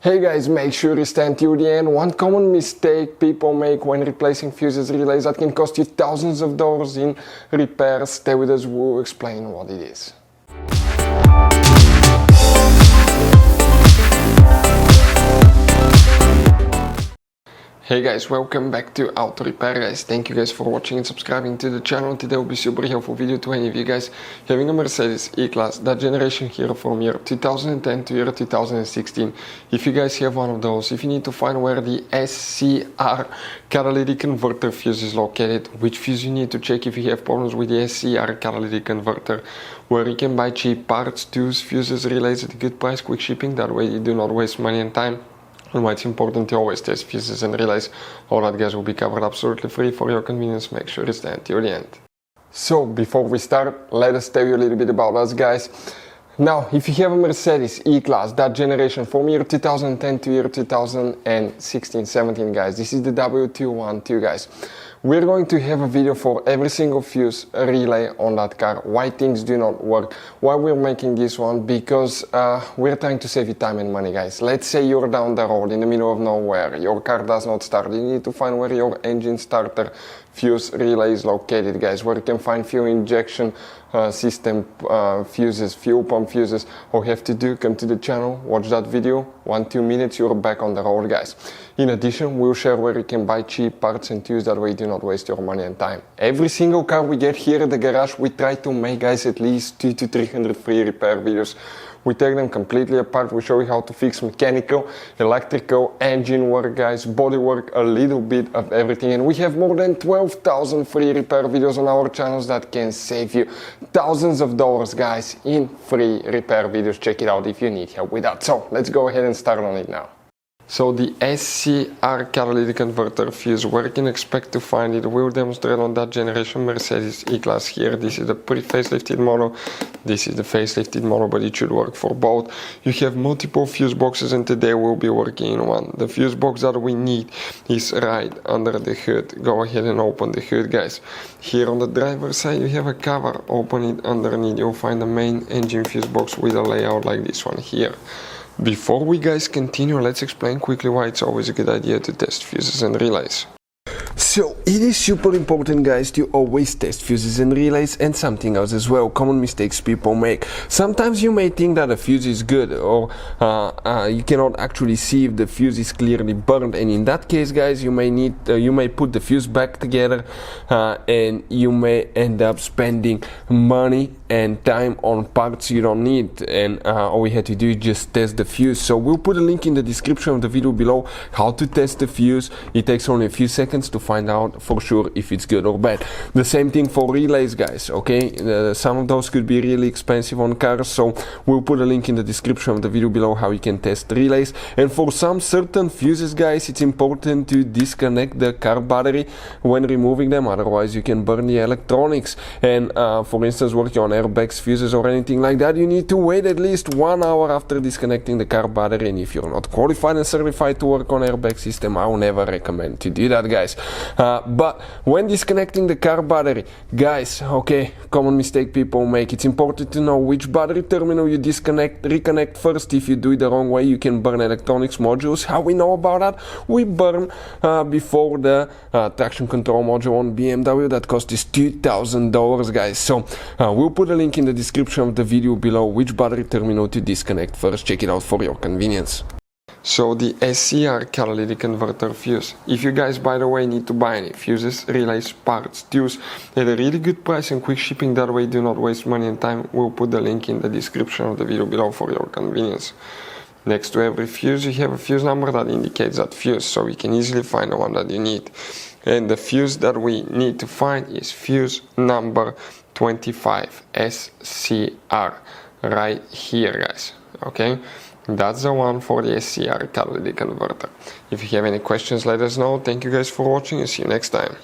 Hey guys, make sure you stand till the end. One common mistake people make when replacing fuses relays that can cost you thousands of dollars in repairs. Stay with us, we'll explain what it is. Hey guys, welcome back to Auto Repair guys. Thank you guys for watching and subscribing to the channel. Today will be super helpful video to any of you guys having a Mercedes E-Class, that generation here from year 2010 to year 2016. If you guys have one of those, if you need to find where the SCR catalytic converter fuse is located, which fuse you need to check if you have problems with the SCR catalytic converter, where you can buy cheap parts, tools, fuses, relays at a good price, quick shipping, that way you do not waste money and time. And why it's important to always test fuses and relays. All that guys will be covered absolutely free for your convenience. Make sure you stay until the end. So before we start, let us tell you a little bit about us guys. Now, if you have a Mercedes E-Class, that generation from year 2010 to year 2016-17 guys, this is the W212 guys. We're going to have a video for every single fuse relay on that car, why things do not work, why we're making this one, because we're trying to save you time and money guys. Let's say you're down the road in the middle of nowhere, your car does not start, you need to find where your engine starter fuse relay is located guys, where you can find fuel injection system fuses, fuel pump fuses. All you have to do, come to the channel, watch that video, 1-2 minutes, you're back on the road guys. In addition, we'll share where you can buy cheap parts and tools, that way you do not waste your money and time. Every single car we get here at the garage, we try to make guys at least 200 to 300 free repair videos. We take them completely apart, we show you how to fix mechanical, electrical, engine work guys, body work, a little bit of everything. And we have more than 12,000 free repair videos on our channels that can save you thousands of dollars guys in free repair videos. Check it out if you need help with that. So let's go ahead and start on it now. So the SCR catalytic converter fuse, where you can expect to find it, we'll demonstrate on that generation Mercedes E-Class here. This is the pre-facelifted model, this is the facelifted model, but it should work for both. You have multiple fuse boxes and today we'll be working in one. The fuse box that we need is right under the hood. Go ahead and open the hood guys. Here on the driver's side you have a cover, open it underneath, you'll find the main engine fuse box with a layout like this one here. Before we guys continue, let's explain quickly why it's always a good idea to test fuses and relays. So it is super important guys to always test fuses and relays, and something else as well, common mistakes people make. Sometimes you may think that a fuse is good, or you cannot actually see if the fuse is clearly burned, and in that case guys you may put the fuse back together and you may end up spending money and time on parts you don't need, and all we had to do is just test the fuse. So we'll put a link in the description of the video below how to test the fuse. It takes only a few seconds to find out for sure if it's good or bad. The same thing for relays guys, okay? Some of those could be really expensive on cars, so we'll put a link in the description of the video below how you can test relays. And for some certain fuses guys, it's important to disconnect the car battery when removing them, otherwise you can burn the electronics. And for instance, working on airbags, fuses or anything like that, you need to wait at least 1 hour after disconnecting the car battery. And if you're not qualified and certified to work on airbag system, I will never recommend to do that guys. But when disconnecting the car battery guys, okay, common mistake people make, it's important to know which battery terminal you reconnect first. If you do it the wrong way, you can burn electronics modules. How we know about that? We burn before the traction control module on BMW that cost us $2,000 guys. So we'll put a link in the description of the video below which battery terminal to disconnect first. Check it out for your convenience. So the SCR catalytic converter fuse. If you guys, by the way, need to buy any fuses, relays, parts, tools at a really good price and quick shipping, that way do not waste money and time, we'll put the link in the description of the video below for your convenience. Next to every fuse you have a fuse number that indicates that fuse, so you can easily find the one that you need. And the fuse that we need to find is fuse number 25 SCR, right here guys, okay? That's the one for the SCR catalytic converter. If you have any questions, let us know. Thank you guys for watching and see you next time.